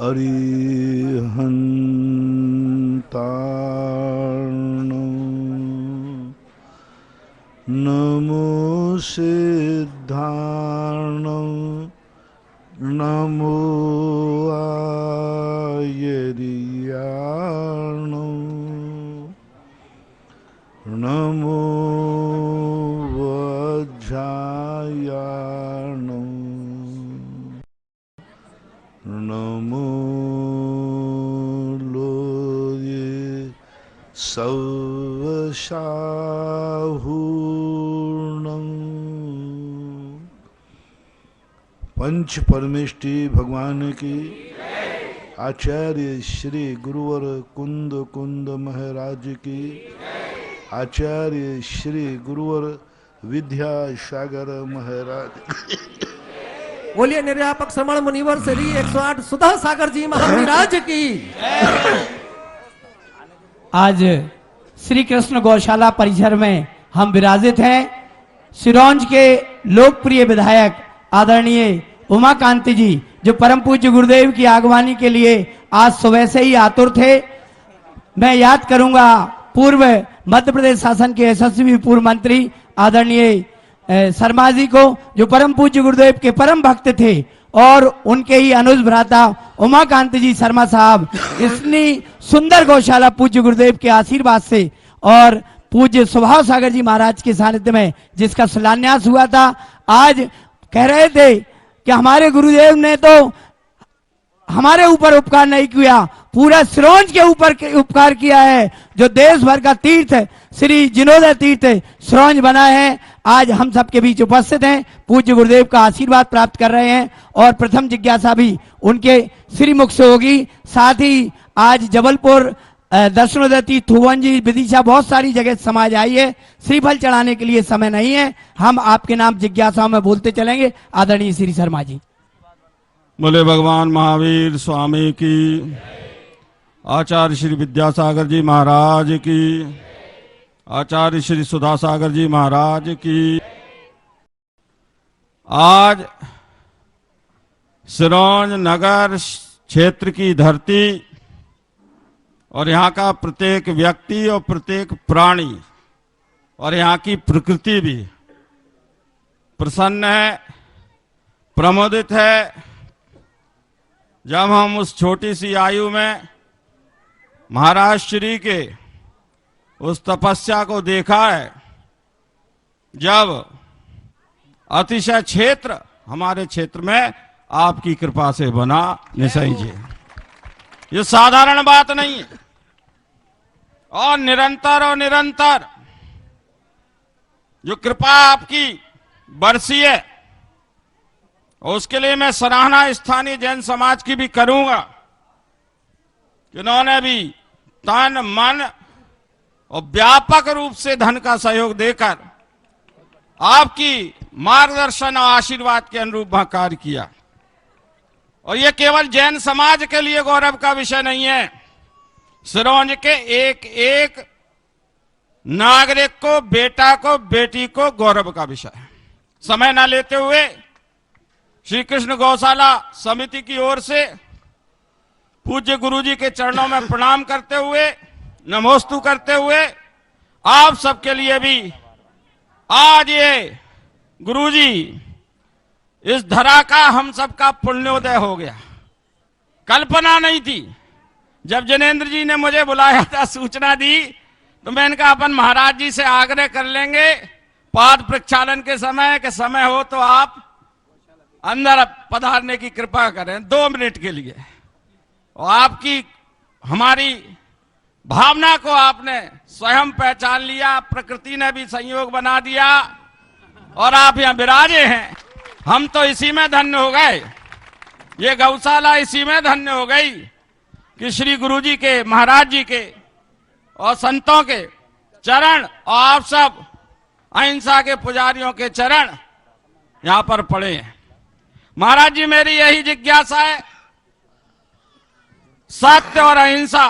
अरिहन्तार्णं नमो सिद्धार्णं नमो आयर्यार्णं नमो वज्रायार्णं नमो लोये सवशाहूर्णं। पंच परमेष्टि भगवान की, आचार्य श्री गुरुवर कुंद कुंद महाराज की, आचार्य श्री गुरुवर विद्यासागर महाराज, बोलिए निर्यापक श्रमण मुनिवर श्री 108 सुधा सागर जी महाराज की। आज श्री कृष्ण गौशाला परिसर में हम विराजित हैं। सिरोंज के लोकप्रिय विधायक आदरणीय उमाकांति जी, जो परम पूज्य गुरुदेव की आगवानी के लिए आज सुबह से ही आतुर थे। मैं याद करूंगा पूर्व मध्य प्रदेश शासन के यशस्वी पूर्व मंत्री आदरणीय शर्मा जी को, जो परम पूज्य गुरुदेव के परम भक्त थे, और उनके ही अनुज भ्राता उमाकांति जी शर्मा साहब इतनी सुंदर गौशाला पूज्य गुरुदेव के आशीर्वाद से और पूज्य सुभाष सागर जी महाराज के सानिध्य में जिसका शिलान्यास हुआ था, आज कह रहे थे कि हमारे गुरुदेव ने तो हमारे ऊपर उपकार नहीं किया, पूरा सिरोंज के ऊपर उपकार किया है। जो देश भर का तीर्थ श्री जिनोदय तीर्थ सिरोंज बना है, आज हम सबके बीच उपस्थित हैं, पूज्य गुरुदेव का आशीर्वाद प्राप्त कर रहे हैं और प्रथम जिज्ञासा भी उनके श्रीमुख से होगी। साथ ही आज जबलपुर दर्शनोदय थुवन जी विदिशा बहुत सारी जगह समाज आई है। श्रीफल चढ़ाने के लिए समय नहीं है, हम आपके नाम जिज्ञासाओं में बोलते चलेंगे। आदरणीय श्री शर्मा जी। बोले भगवान महावीर स्वामी की, आचार्य श्री विद्यासागर जी महाराज की, आचार्य श्री सुधा सागर जी महाराज की। आज सिरोंज नगर क्षेत्र की धरती और यहाँ का प्रत्येक व्यक्ति और प्रत्येक प्राणी और यहाँ की प्रकृति भी प्रसन्न है, प्रमोदित है। जब हम उस छोटी सी आयु में महाराज श्री के उस तपस्या को देखा है, जब अतिशय क्षेत्र हमारे क्षेत्र में आपकी कृपा से बना, निशाई जी, ये साधारण बात नहीं है। और निरंतर जो कृपा आपकी बरसी है, और उसके लिए मैं सराहना स्थानीय जैन समाज की भी करूंगा, जिन्होंने भी तन मन और व्यापक रूप से धन का सहयोग देकर आपकी मार्गदर्शन और आशीर्वाद के अनुरूप वहां कार्य किया। और यह केवल जैन समाज के लिए गौरव का विषय नहीं है, सिरोंज के एक एक नागरिक को, बेटा को, बेटी को गौरव का विषय है। समय न लेते हुए श्री कृष्ण गौशाला समिति की ओर से पूज्य गुरुजी के चरणों में प्रणाम करते हुए, नमोस्तु करते हुए, आप सबके लिए भी आज ये गुरुजी इस धरा का हम सबका पुण्योदय हो गया। कल्पना नहीं थी। जब जनेन्द्र जी ने मुझे बुलाया था, सूचना दी, तो मैंने कहा अपन महाराज जी से आग्रह कर लेंगे पाद प्रक्षालन के समय के समय हो तो आप अंदर पधारने की कृपा करें 2 मिनट के लिए। और आपकी हमारी भावना को आपने स्वयं पहचान लिया, प्रकृति ने भी संयोग बना दिया और आप यहां विराजे हैं। हम तो इसी में धन्य हो गए, ये गौशाला इसी में धन्य हो गई कि श्री गुरुजी के, महाराज जी के और संतों के चरण और आप सब अहिंसा के पुजारियों के चरण यहां पर पड़े हैं। महाराज जी, मेरी यही जिज्ञासा है, सत्य और अहिंसा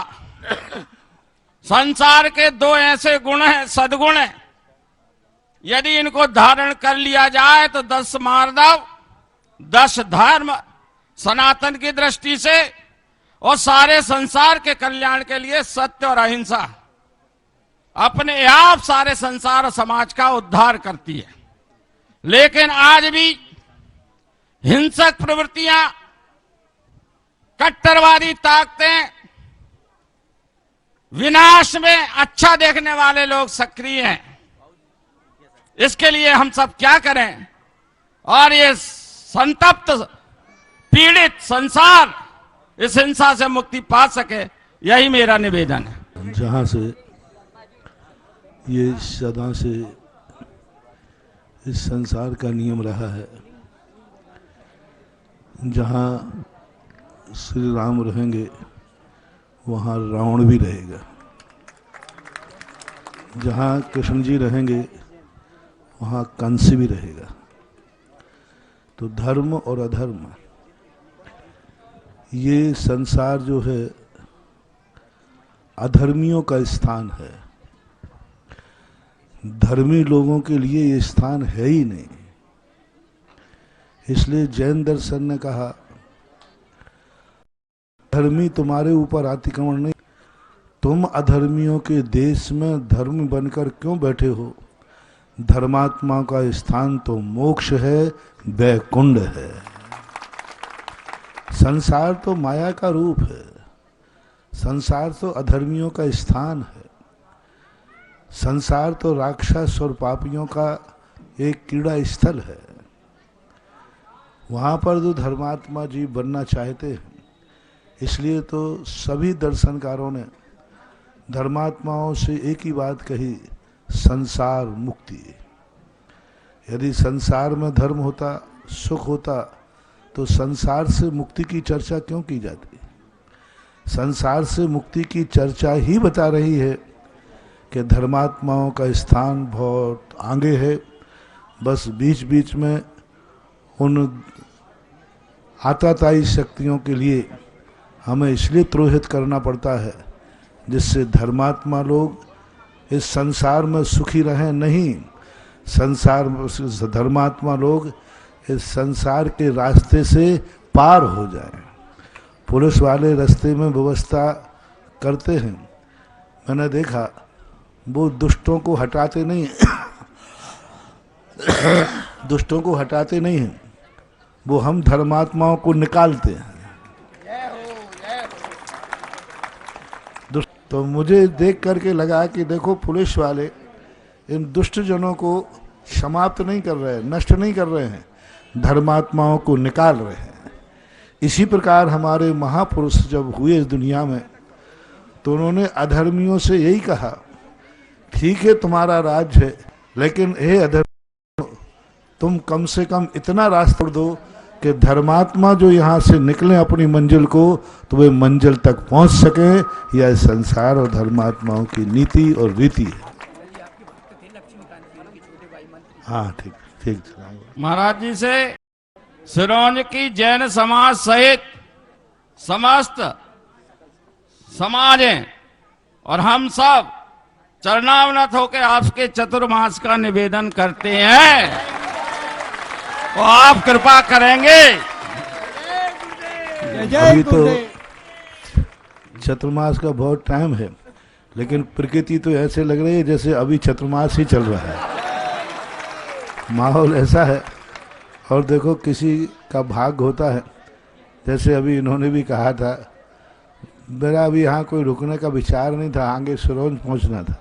संसार के 2 ऐसे गुण हैं, सद्गुण हैं, यदि इनको धारण कर लिया जाए तो 10 मार्दव 10 धर्म सनातन की दृष्टि से और सारे संसार के कल्याण के लिए सत्य और अहिंसा अपने आप सारे संसार और समाज का उद्धार करती है। लेकिन आज भी हिंसक प्रवृत्तियां, कट्टरवादी ताकतें, विनाश में अच्छा देखने वाले लोग सक्रिय हैं। इसके लिए हम सब क्या करें और ये संतप्त पीड़ित संसार इस हिंसा से मुक्ति पा सके, यही मेरा निवेदन है। जहाँ से ये सदा से इस संसार का नियम रहा है, जहाँ श्री राम रहेंगे वहाँ रावण भी रहेगा, जहाँ कृष्ण जी रहेंगे वहाँ कंस भी रहेगा। तो धर्म और अधर्म, ये संसार जो है अधर्मियों का स्थान है, धर्मी लोगों के लिए ये स्थान है ही नहीं। इसलिए जैन दर्शन ने कहा, धर्मी तुम्हारे ऊपर अतिक्रमण नहीं, तुम अधर्मियों के देश में धर्म बनकर क्यों बैठे हो? धर्मात्मा का स्थान तो मोक्ष है, वैकुंठ है। संसार तो माया का रूप है, संसार तो अधर्मियों का स्थान है, संसार तो राक्षस और पापियों का एक क्रीड़ा स्थल है। वहाँ पर जो धर्मात्मा जीव बनना चाहते हैं, इसलिए तो सभी दर्शनकारों ने धर्मात्माओं से एक ही बात कही, संसार मुक्ति। यदि संसार में धर्म होता, सुख होता, तो संसार से मुक्ति की चर्चा क्यों की जाती? संसार से मुक्ति की चर्चा ही बता रही है कि धर्मात्माओं का स्थान बहुत आगे है। बस बीच बीच में उन आताताई शक्तियों के लिए हमें इसलिए द्रोहित करना पड़ता है जिससे धर्मात्मा लोग इस संसार में सुखी रहें। नहीं, संसार में धर्मात्मा लोग इस संसार के रास्ते से पार हो जाएं। पुलिस वाले रास्ते में व्यवस्था करते हैं, मैंने देखा, वो दुष्टों को हटाते नहीं दुष्टों को हटाते नहीं हैं, वो हम धर्मात्माओं को निकालते हैं। तो मुझे देख करके लगा कि देखो, पुलिस वाले इन दुष्ट जनों को समाप्त नहीं कर रहे हैं, नष्ट नहीं कर रहे हैं, धर्मात्माओं को निकाल रहे हैं। इसी प्रकार हमारे महापुरुष जब हुए इस दुनिया में, तो उन्होंने अधर्मियों से यही कहा, ठीक है तुम्हारा राज्य है, लेकिन हे अधर्म, तुम कम से कम इतना रास्ता छोड़ दो कि धर्मात्मा जो यहाँ से निकले अपनी मंजिल को, तो वे मंजिल तक पहुँच सके। यह संसार और धर्मात्माओं की नीति और रीति है। हाँ, ठीक ठीक। महाराज जी से सिरोंज की जैन समाज सहित समस्त समाजें और हम सब चरणावनत होकर आपके चतुर्मास का निवेदन करते हैं, तो आप कृपा करेंगे। अभी तो चतुर्मास का बहुत टाइम है, लेकिन प्रकृति तो ऐसे लग रही है जैसे अभी चतुर्मास ही चल रहा है, माहौल ऐसा है। और देखो, किसी का भाग्य होता है, जैसे अभी इन्होंने भी कहा था, मेरा अभी यहाँ कोई रुकने का विचार नहीं था, आगे सिरोंज पहुँचना था,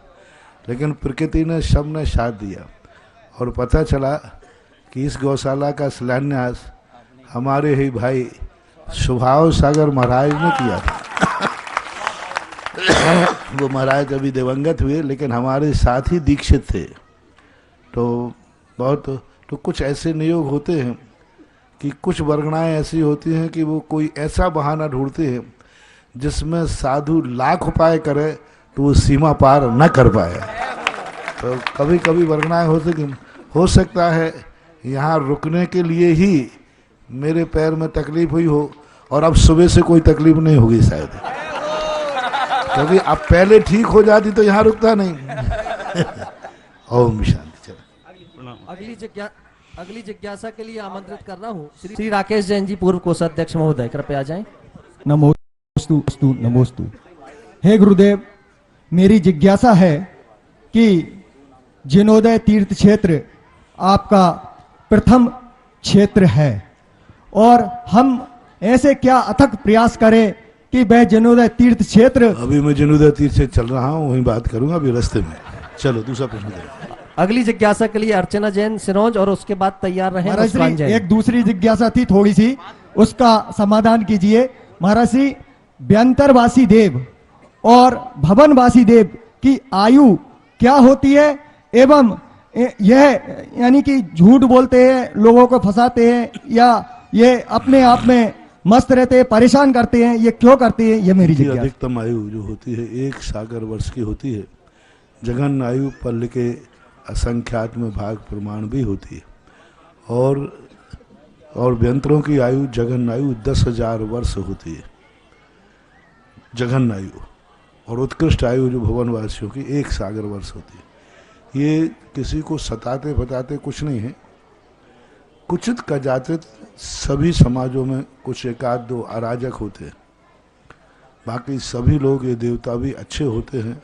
लेकिन प्रकृति ने सबने साथ दिया और पता चला कि इस गौशाला का शिलान्यास हमारे ही भाई सुभाव सागर महाराज ने किया था। वो महाराज अभी दिवंगत हुए, लेकिन हमारे साथ ही दीक्षित थे। तो कुछ ऐसे नियोग होते हैं कि कुछ वर्गणाएं ऐसी होती हैं कि वो कोई ऐसा बहाना ढूंढते हैं जिसमें साधु लाख उपाय करे तो वो सीमा पार न कर पाए। तो कभी कभी वर्गणाएं हो सकता है यहाँ रुकने के लिए ही मेरे पैर में तकलीफ हुई हो, और अब सुबह से कोई तकलीफ नहीं होगी शायद, क्योंकि अब पहले ठीक हो जाती तो यहाँ रुकता नहीं। ओम शांति। अगली जिज्ञासा के लिए आमंत्रित कर रहा हूँ श्री राकेश जैन जी, पूर्व कोषाध्यक्ष महोदय, कृपया आ जाएं। नमो नमोस्तु नमोस्तु। हे गुरुदेव, मेरी जिज्ञासा है कि जिनोदय तीर्थ क्षेत्र आपका प्रथम क्षेत्र है और हम ऐसे क्या अथक प्रयास करें कि वह जिनोदय तीर्थ क्षेत्र। अभी मैं जिनोदय तीर्थ से चल रहा हूँ, वहीं बात करूंगा अभी रास्ते में। चलो दूसरा प्रश्न करें। अगली जिज्ञासा के लिए अर्चना जैन सिरोंज और उसके बाद तैयार रहे महाराज मुस्कान श्री, जैन। एक दूसरी जिज्ञासा थी थोड़ी सी, उसका समाधान कीजिए। महाराज श्री, व्यंतरवासी देव और भवनवासी देव की आयु क्या होती है एवं यह यानी कि झूठ बोलते हैं, लोगों को फंसाते हैं या ये अपने आप में मस्त रहते हैं, परेशान करते हैं, ये क्यों करते हैं, ये मेरी जिज्ञासा। अधिकतम आयु जो होती है 1 सागर वर्ष की होती है। जघन आयु पल के असंख्यात में भाग प्रमाण भी होती है और व्यंतरों की आयु जघन आयु 10,000 वर्ष होती है जघन आयु, और उत्कृष्ट आयु जो भुवनवासियों की 1 सागर वर्ष होती है। ये किसी को सताते फताते कुछ नहीं है, कुचित कदाचित सभी समाजों में कुछ एकाध दो अराजक होते हैं, बाकी सभी लोग, ये देवता भी अच्छे होते हैं,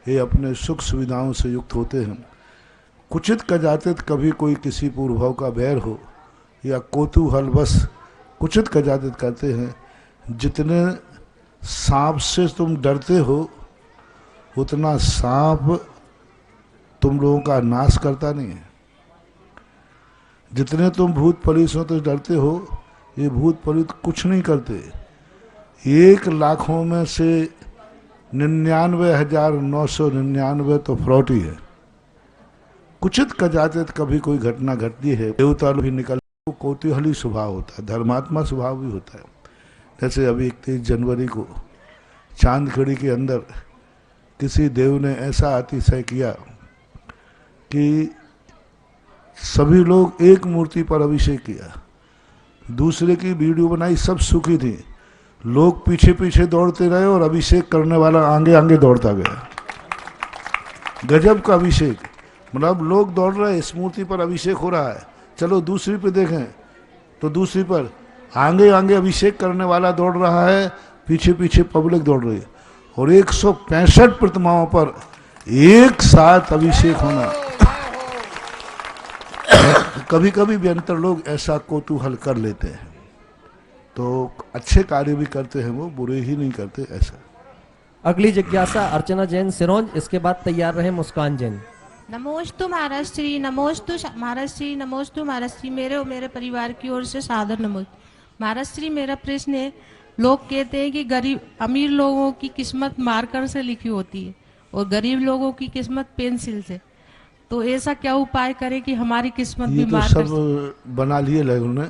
ये अपने सुख सुविधाओं से युक्त होते हैं। कुचित कदाचित कभी कोई किसी पूर्वभाव का बैर हो या कौतूहलवश कुचित कदाचित करते हैं। जितने सांप से तुम डरते हो उतना सांप तुम लोगों का नाश करता नहीं है। जितने तुम भूत प्रेतों से डरते हो, ये भूत प्रेत कुछ नहीं करते। 1 लाखों में से 99,999 तो फ्रॉड ही है। कुचित कदाचित कभी कोई घटना घटती है, देवता भी निकल, कौतूहली स्वभाव होता है, धर्मात्मा स्वभाव भी होता है। जैसे अभी 31 जनवरी को चांदखड़ी के अंदर किसी देव ने ऐसा अतिशय किया कि सभी लोग एक मूर्ति पर अभिषेक किया, दूसरे की वीडियो बनाई, सब सुखी थी, लोग पीछे पीछे दौड़ते रहे और अभिषेक करने वाला आगे आगे दौड़ता गया। गजब का अभिषेक, मतलब लोग दौड़ रहे, इस मूर्ति पर अभिषेक हो रहा है, चलो दूसरी पे देखें तो दूसरी पर आगे आगे अभिषेक करने वाला दौड़ रहा है, पीछे पीछे पब्लिक दौड़ रही है, और 165 प्रतिमाओं पर एक साथ अभिषेक होना। कभी कभी व्यंतर लोग ऐसा कौतूहल कर लेते हैं, तो अच्छे कार्य भी करते हैं, वो बुरे ही नहीं करते ऐसा। अगली जिज्ञासा अर्चना जैन सिरोंज, इसके बाद तैयार रहे मुस्कान जैन। नमोस्तु महाराज श्री, नमोस्तु महाराज श्री, नमोस्तु महाराज श्री, मेरे और मेरे परिवार की ओर से सादर नमस्ते महाराज श्री। मेरा प्रश्न है, लोग कहते हैं कि गरीब अमीर लोगों की किस्मत मार्कर से लिखी होती है और गरीब लोगों की किस्मत पेंसिल से, तो ऐसा क्या उपाय करें कि हमारी किस्मत भी तो मार्कर सब बना लिए लोगों ने,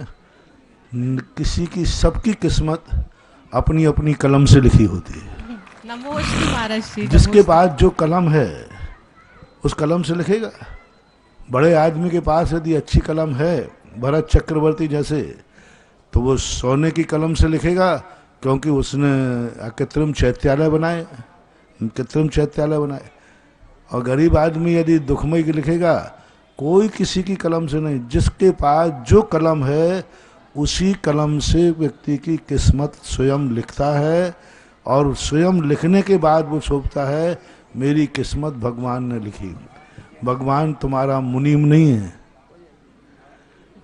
किसी की सबकी किस्मत अपनी अपनी कलम से लिखी होती है। नमोस्तु महाराज श्री। जिसके पास जो कलम है उस कलम से लिखेगा। बड़े आदमी के पास यदि अच्छी कलम है, भरत चक्रवर्ती जैसे, तो वो सोने की कलम से लिखेगा, क्योंकि उसने कृत्रिम चैत्यालय बनाए, कृत्रिम चैत्यालय बनाए। और गरीब आदमी यदि दुखमय की लिखेगा, कोई किसी की कलम से नहीं, जिसके पास जो कलम है उसी कलम से व्यक्ति की किस्मत स्वयं लिखता है, और स्वयं लिखने के बाद वो सोचता है मेरी किस्मत भगवान ने लिखी। भगवान तुम्हारा मुनीम नहीं है,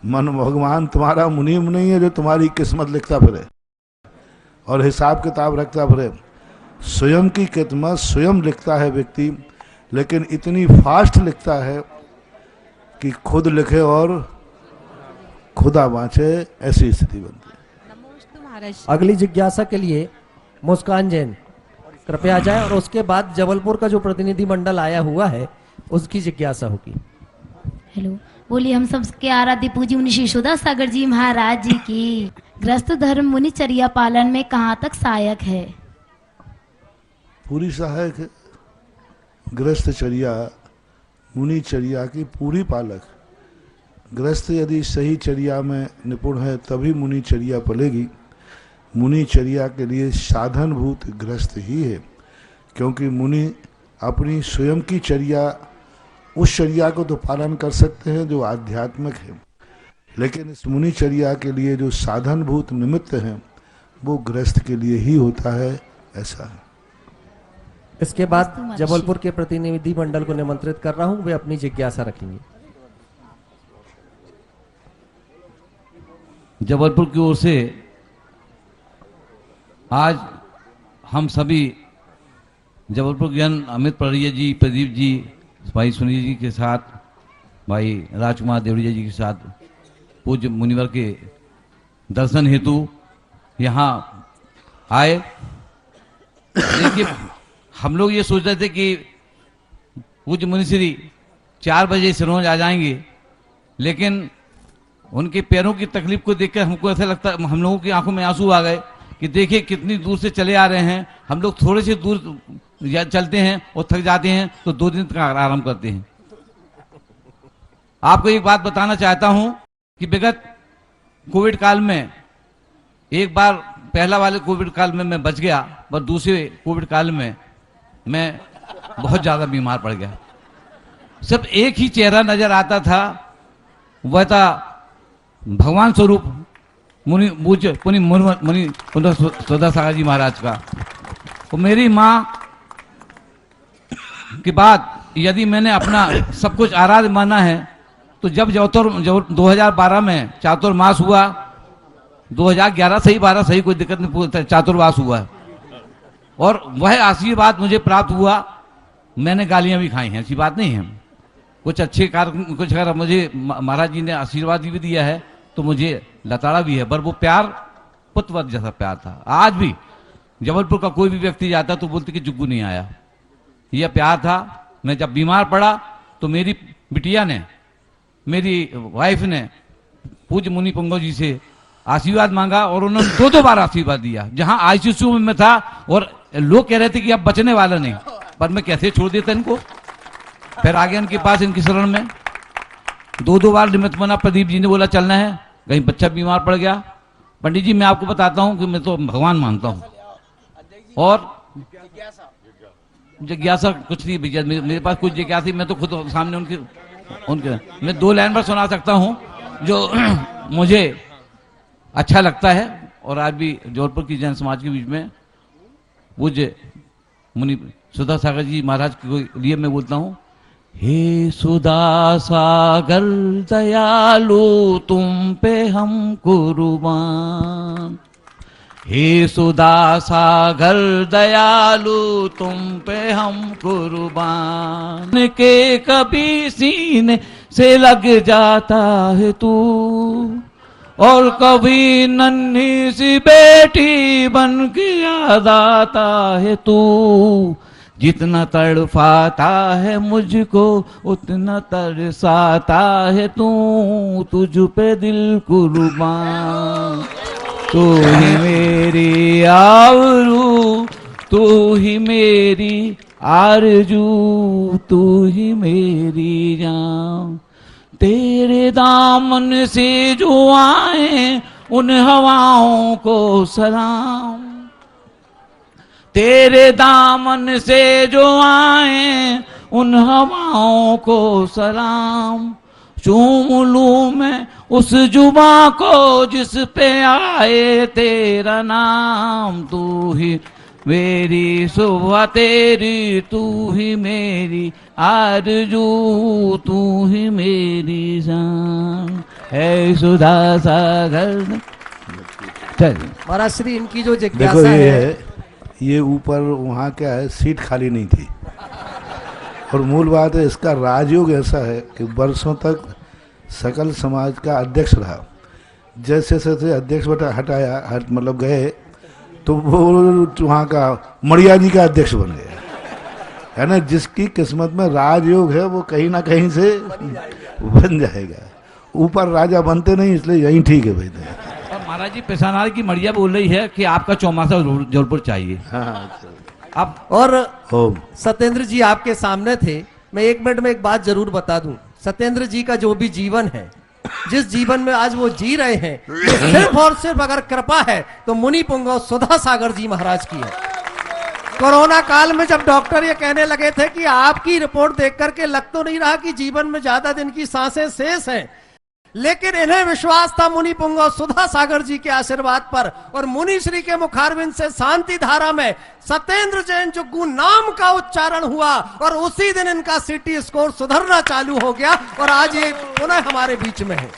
मन भगवान तुम्हारा मुनीम नहीं है जो तुम्हारी किस्मत लिखता फिरे और हिसाब किताब रखता फिरे। स्वयं की किस्मत स्वयं लिखता है व्यक्ति, लेकिन इतनी फास्ट लिखता है कि खुद लिखे और खुदा बाँचे, ऐसी स्थिति बनती है। नमोस्तु महाराज। अगली जिज्ञासा के लिए मुस्कान जैन कृपया आ जाए, और उसके बाद जबलपुर का जो प्रतिनिधि मंडल आया हुआ है उसकी जिज्ञासा होगी। हेलो, बोलिए हम सबके आराध्य पूज्य मुनि श्री सुधा सागर जी महाराज जी की गृहस्थ धर्म मुनिचर्या पालन में कहाँ तक सहायक है? पूरी सहायक है। गृहस्थचर्या मुनिचर्या की पूरी पालक। गृहस्थ यदि सही चर्या में निपुण है तभी मुनिचर्या पलेगी। मुनिचर्या के लिए साधनभूत गृहस्थ ही है, क्योंकि मुनि अपनी स्वयं की चर्या, उस चर्या को तो पालन कर सकते हैं जो आध्यात्मिक है, लेकिन इस मुनिचर्या के लिए जो साधनभूत निमित्त हैं वो गृहस्थ के लिए ही होता है, ऐसा है। इसके बाद जबलपुर के प्रतिनिधि मंडल को निमंत्रित कर रहा हूं, वे अपनी जिज्ञासा रखेंगे। जबलपुर की ओर से आज हम सभी जबलपुर ज्ञान अमित पड़िया जी, प्रदीप जी, भाई सुनील जी के साथ, भाई राजकुमार देवड़िया जी के साथ पूज्य मुनिवर के दर्शन हेतु यहाँ आए। देखिए, हम लोग ये सोच रहे थे कि पूज्य मुनिश्री 4 बजे सिरोंज आ जाएंगे, लेकिन उनके पैरों की तकलीफ को देखकर हमको ऐसा लगता, हम लोगों की आंखों में आंसू आ गए कि देखिए कितनी दूर से चले आ रहे हैं। हम लोग थोड़े से दूर चलते हैं और थक जाते हैं तो 2 दिन तक आराम करते हैं। आपको एक बात बताना चाहता हूं कि विगत कोविड काल में एक बार पहला वाले कोविड काल में मैं बच गया, पर दूसरे कोविड काल में मैं बहुत ज्यादा बीमार पड़ गया। सब एक ही चेहरा नजर आता था, वह था भगवान स्वरूप मुनि सुधा सागर जी महाराज का। तो मेरी माँ के बाद यदि मैंने अपना सब कुछ आराध्य माना है तो जब 2012 में चातुर्मास हुआ, 2011 सही 12 सही कोई दिक्कत नहीं, चातुर्मास हुआ है और वह आशीर्वाद मुझे प्राप्त हुआ। मैंने गालियां भी खाई हैं, ऐसी बात नहीं है। कुछ अच्छे कार्य, कुछ अगर मुझे महाराज जी ने आशीर्वाद भी दिया है तो मुझे लताड़ा भी है, पर वो प्यार पुत्रवत जैसा प्यार था। आज भी जबलपुर का कोई भी व्यक्ति जाता तो बोलते कि जुग्गू नहीं आया, यह प्यार था। मैं जब बीमार पड़ा तो मेरी बिटिया ने, मेरी वाइफ ने पूज्य मुनि पुंगव जी से आशीर्वाद मांगा और उन्होंने 2 बार आशीर्वाद दिया। जहां आईसीयू में मैं था और लोग कह रहे थे कि अब बचने वाला नहीं, पर मैं कैसे छोड़ देता इनको। फिर आ गया इनके पास, इनकी शरण में 2 बार निमित्त बना। प्रदीप जी ने बोला चलना है, कहीं बच्चा बीमार पड़ गया। पंडित जी, मैं आपको बताता हूं कि मैं तो भगवान मानता हूं और जिज्ञासा कुछ नहीं भैया, मेरे पास कुछ जिज्ञासा, मैं तो खुद सामने उनके मैं 2 लाइन पर सुना सकता हूं जो मुझे अच्छा लगता है। और आज भी जबलपुर की जैन समाज के बीच में पूज्य मुनि सुधा सागर जी महाराज के लिए मैं बोलता हूं, हे सुधा सागर दयालु तुम पे हम कुर्बान, हे सुधा सागर दयालु तुम पे हम कुर्बान, के कभी सीने से लग जाता है तू और कभी नन्ही सी बेटी बन के याद आता है तू। जितना तड़फाता है मुझको उतना तरसाता है तू, तुझ पे दिल कुर्बान। तू ही मेरी आबरू, तू ही मेरी आरजू, तू ही मेरी जान। तेरे दामन से जो आए उन हवाओं को सलाम, तेरे दामन से जो आए उन हवाओं को सलाम। चूम लूं मैं उस जुबा को जिस पे आए तेरा नाम। तू ही मेरी सुबह तेरी, तू ही मेरी आरज़ू, तू ही मेरी जान, है सुधा सागर। चल महाराज श्री, इनकी जो देखो जिज्ञासा है, ये ऊपर वहाँ क्या है, सीट खाली नहीं थी और मूल बात है इसका राजयोग ऐसा है कि वर्षों तक सकल समाज का अध्यक्ष रहा। जैसे जैसे अध्यक्ष बटा हटाया मतलब गए तो वो वहाँ का मड़िया जी का अध्यक्ष बन गया है ना। जिसकी किस्मत में राजयोग है वो कहीं ना कहीं से बन जाएगा। ऊपर राजा बनते नहीं, इसलिए यही ठीक है भाई। महाराज जी, पेशानार की मड़िया बोल रही है कि आपका चौमासा जबलपुर चाहिए। हाँ, अब और सत्येंद्र जी आपके सामने थे, मैं 1 मिनट में एक बात जरूर बता दूं। सत्येंद्र जी का जो भी जीवन है, जिस जीवन में आज वो जी रहे हैं, ये सिर्फ और सिर्फ अगर कृपा है तो मुनि पुंगव सुधा सागर जी महाराज की है। कोरोना काल में जब डॉक्टर ये कहने लगे थे कि आपकी रिपोर्ट देख करके लग तो नहीं रहा कि जीवन में ज्यादा दिन की सांसें शेष हैं, लेकिन इन्हें विश्वास था मुनि पुंगव सुधा सागर जी के आशीर्वाद पर, और मुनि श्री के मुखारविंद से शांति धारा में सत्येंद्र जैन जुग्गू नाम का उच्चारण हुआ, और उसी दिन इनका सिटी स्कोर सुधरना चालू हो गया, और आज ये पुनः हमारे बीच में है।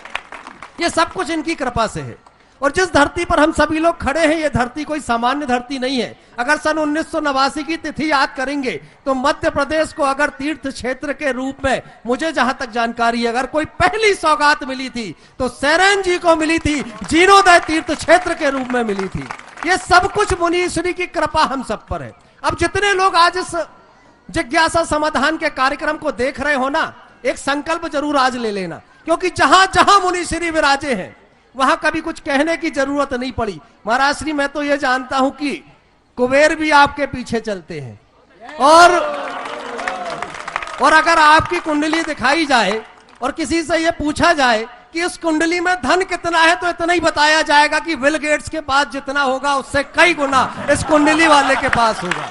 ये सब कुछ इनकी कृपा से है। और जिस धरती पर हम सभी लोग खड़े हैं, ये धरती कोई सामान्य धरती नहीं है। अगर सन 1989 की तिथि याद करेंगे तो मध्य प्रदेश को अगर तीर्थ क्षेत्र के रूप में, मुझे जहां तक जानकारी है, अगर कोई पहली सौगात मिली थी तो सैरन जी को मिली थी, जीर्णोदय तीर्थ क्षेत्र के रूप में मिली थी। ये सब कुछ मुनीश्वरी की कृपा हम सब पर है। अब जितने लोग आज इस जिज्ञासा समाधान के कार्यक्रम को देख रहे हो ना, एक संकल्प जरूर आज ले लेना, क्योंकि जहां जहां मुनीश्वरी विराजे हैं वहां कभी कुछ कहने की जरूरत नहीं पड़ी। महाराज श्री, मैं तो यह जानता हूं कि कुबेर भी आपके पीछे चलते हैं, और अगर आपकी कुंडली दिखाई जाए और किसी से यह पूछा जाए कि इस कुंडली में धन कितना है, तो इतना ही बताया जाएगा कि बिल गेट्स के पास जितना होगा उससे कई गुना इस कुंडली वाले के पास होगा।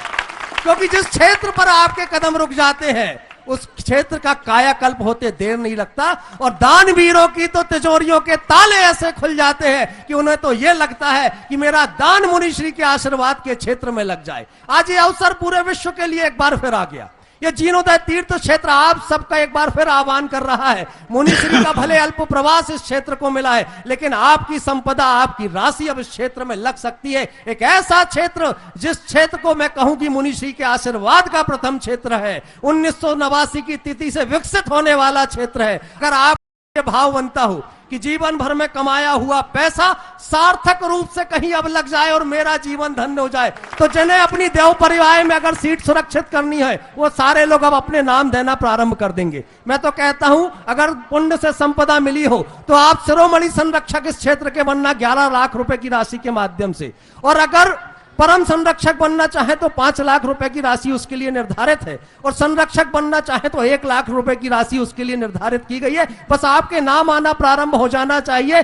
क्योंकि जिस क्षेत्र पर आपके कदम रुक जाते हैं उस क्षेत्र का कायाकल्प होते देर नहीं लगता, और दानवीरों की तो तिजोरियों के ताले ऐसे खुल जाते हैं कि उन्हें तो यह लगता है कि मेरा दान मुनिश्री के आशीर्वाद के क्षेत्र में लग जाए। आज ये अवसर पूरे विश्व के लिए एक बार फिर आ गया। ये जीर्णोदय तीर्थ क्षेत्र आप सबका एक बार फिर आह्वान कर रहा है। मुनिश्री का भले अल्प प्रवास इस क्षेत्र को मिला है, लेकिन आपकी संपदा, आपकी राशि अब इस क्षेत्र में लग सकती है। एक ऐसा क्षेत्र जिस क्षेत्र को मैं कहूं कि मुनिश्री के आशीर्वाद का प्रथम क्षेत्र है, 1989 की तिथि से विकसित होने वाला क्षेत्र है। अगर आप भाव बनता हो कि जीवन भर में कमाया हुआ पैसा सार्थक रूप से कहीं अब लग जाए और मेरा जीवन धन्य हो जाए, तो जिन्हें अपनी देव परिवार में अगर सीट सुरक्षित करनी है वो सारे लोग अब अपने नाम देना प्रारंभ कर देंगे। मैं तो कहता हूं, अगर पुण्य से संपदा मिली हो तो आप शिरोमणि संरक्षक इस क्षेत्र के बनना 11 लाख रुपए की राशि के माध्यम से, और अगर परम संरक्षक बनना चाहे तो 5 लाख रुपए की राशि उसके लिए निर्धारित है, और संरक्षक बनना चाहे तो 1 लाख रुपए की राशि उसके लिए निर्धारित की गई है। बस आपके नाम आना प्रारंभ हो जाना चाहिए,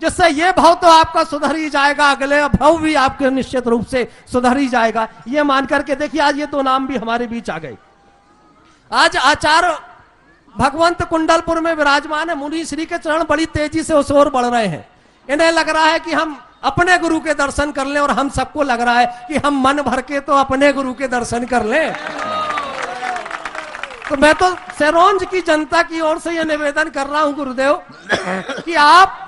जिससे ये भाव तो आपका सुधर ही जाएगा, अगले भाव भी आपके निश्चित रूप से सुधर ही जाएगा। ये मान करके देखिए, आज ये 2 नाम भी हमारे बीच आ गए। आज आचार्य भगवंत कुंडलपुर में विराजमान है। मुनीश्री के चरण बड़ी तेजी से उस ओर बढ़ रहे हैं। इन्हें लग रहा है कि हम अपने गुरु के दर्शन कर लें, और हम सबको लग रहा है कि हम मन भर के तो अपने गुरु के दर्शन कर लें। तो मैं तो सिरोंज की जनता की ओर से यह निवेदन कर रहा हूं गुरुदेव कि आप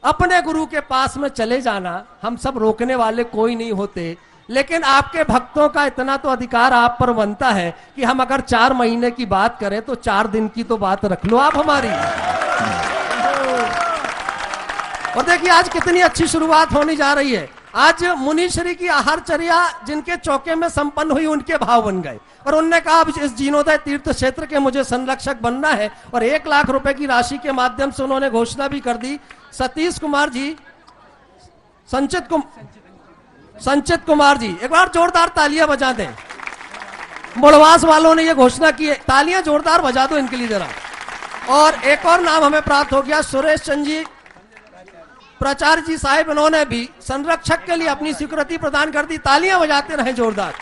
अपने गुरु के पास में चले जाना। हम सब रोकने वाले कोई नहीं होते, लेकिन आपके भक्तों का इतना तो अधिकार आप पर बनता है कि हम अगर 4 महीने की बात करें तो 4 दिन की तो बात रख लो आप हमारी। और देखिए आज कितनी अच्छी शुरुआत होने जा रही है। आज मुनीश्री की आहारचर्या जिनके चौके में संपन्न हुई उनके भाव बन गए, और उनने कहा अब इस जीर्णोदय तीर्थ क्षेत्र के मुझे संरक्षक बनना है, और 1 लाख रुपए की राशि के माध्यम से उन्होंने घोषणा भी कर दी। सतीश कुमार जी, संचित कुमार जी, एक बार जोरदार तालियां बजा दें। मुड़वास वालों ने यह घोषणा की है, तालियां जोरदार बजा दो इनके लिए जरा। और एक और नाम हमें प्राप्त हो गया, सुरेश चंद जी प्राचार्य जी साहिब, इन्होंने भी संरक्षक के लिए अपनी स्वीकृति प्रदान कर दी। तालियां बजाते रहे जोरदार।